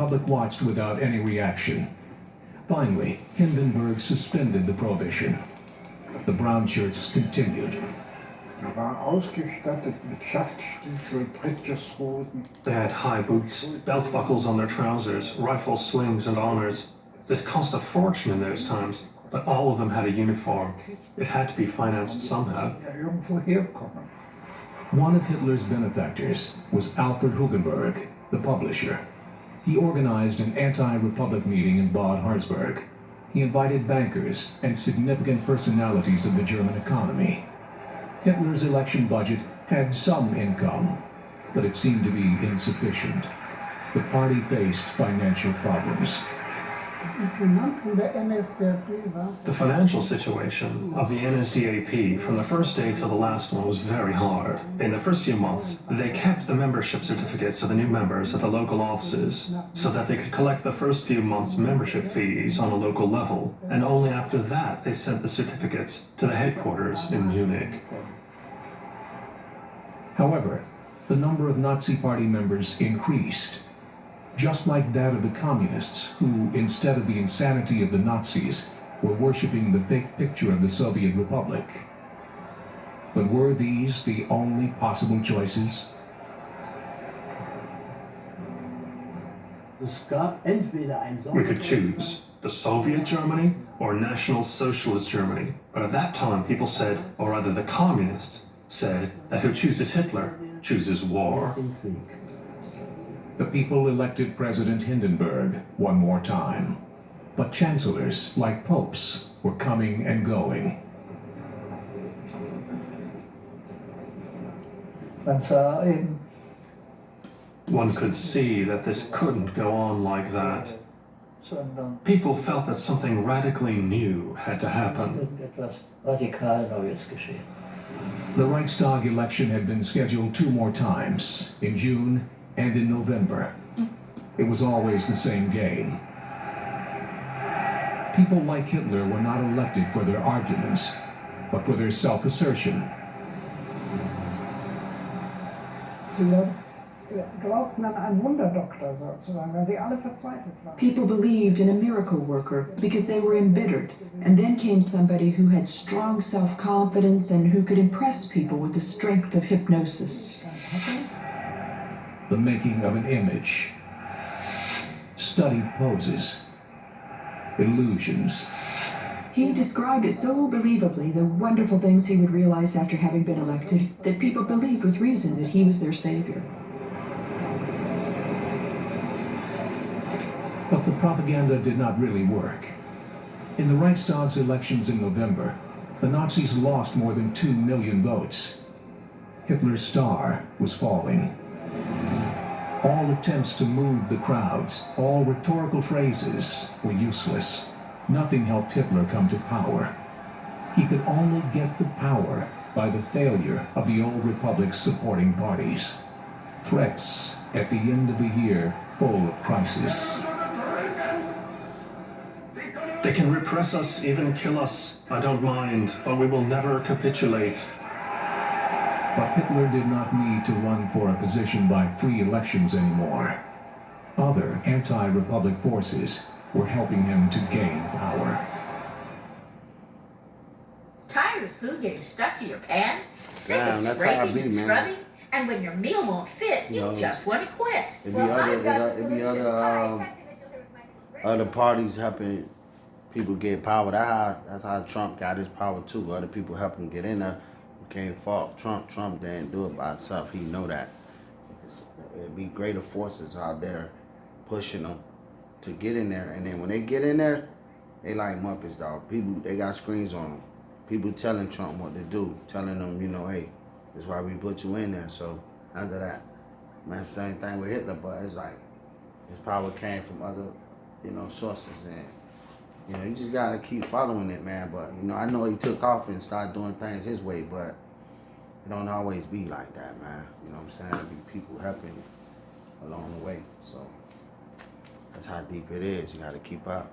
public watched without any reaction. Finally, Hindenburg suspended the prohibition. The brown shirts continued. They had high boots, belt buckles on their trousers, rifle slings and honors. This cost a fortune in those times, but all of them had a uniform. It had to be financed somehow. One of Hitler's benefactors was Alfred Hugenberg, the publisher. He organized an anti-republic meeting in Bad Harzburg. He invited bankers and significant personalities of the German economy. Hitler's election budget had some income, but it seemed to be insufficient. The party faced financial problems. The financial situation of the NSDAP from the first day till the last one was very hard. In the first few months, they kept the membership certificates of the new members at the local offices so that they could collect the first few months' membership fees on a local level, and only after that they sent the certificates to the headquarters in Munich. However, the number of Nazi Party members increased, just like that of the communists who, instead of the insanity of the Nazis, were worshipping the fake picture of the Soviet Republic. But were these the only possible choices? We could choose the Soviet Germany or National Socialist Germany, but at that time people said, or rather the communists said, that who chooses Hitler chooses war. The people elected President Hindenburg one more time, but chancellors like popes were coming and going. One could see that this couldn't go on like that. People felt that something radically new had to happen. The Reichstag election had been scheduled 2 more times, in June and in November. It was always the same game. People like Hitler were not elected for their arguments, but for their self-assertion. People believed in a miracle worker because they were embittered, and then came somebody who had strong self-confidence and who could impress people with the strength of hypnosis. The making of an image, studied poses, illusions. He described it so believably, the wonderful things he would realize after having been elected, that people believed with reason that he was their savior. But the propaganda did not really work. In the Reichstag's elections in November, the Nazis lost more than 2 million votes. Hitler's star was falling. All attempts to move the crowds, all rhetorical phrases were useless. Nothing helped Hitler come to power. He could only get the power by the failure of the old republic's supporting parties. Threats at the end of a year full of crisis. They can repress us, even kill us. I don't mind, but we will never capitulate. But Hitler did not need to run for a position by free elections anymore. Other anti-republic forces were helping him to gain power. Tired of food getting stuck to your pan? Sick Damn, of that's how I scraping be, and man. scrubbing? And when your meal won't fit, you No. just want to quit. It be other parties helping people get power. That's how Trump got his power too. Other people help him get in there. You can't fault Trump. Trump didn't do it by himself. He know that. It'd be greater forces out there pushing them to get in there. And then when they get in there, they like Muppets, dog. People, they got screens on them. People telling Trump what to do, telling them, you know, hey, this is why we put you in there. So after that, man, same thing with Hitler, but it's like his power came from other, sources, and you just gotta keep following it, man. But I know he took off and started doing things his way, but it don't always be like that, man. You know what I'm saying? It be people helping along the way. So that's how deep it is. You gotta keep up.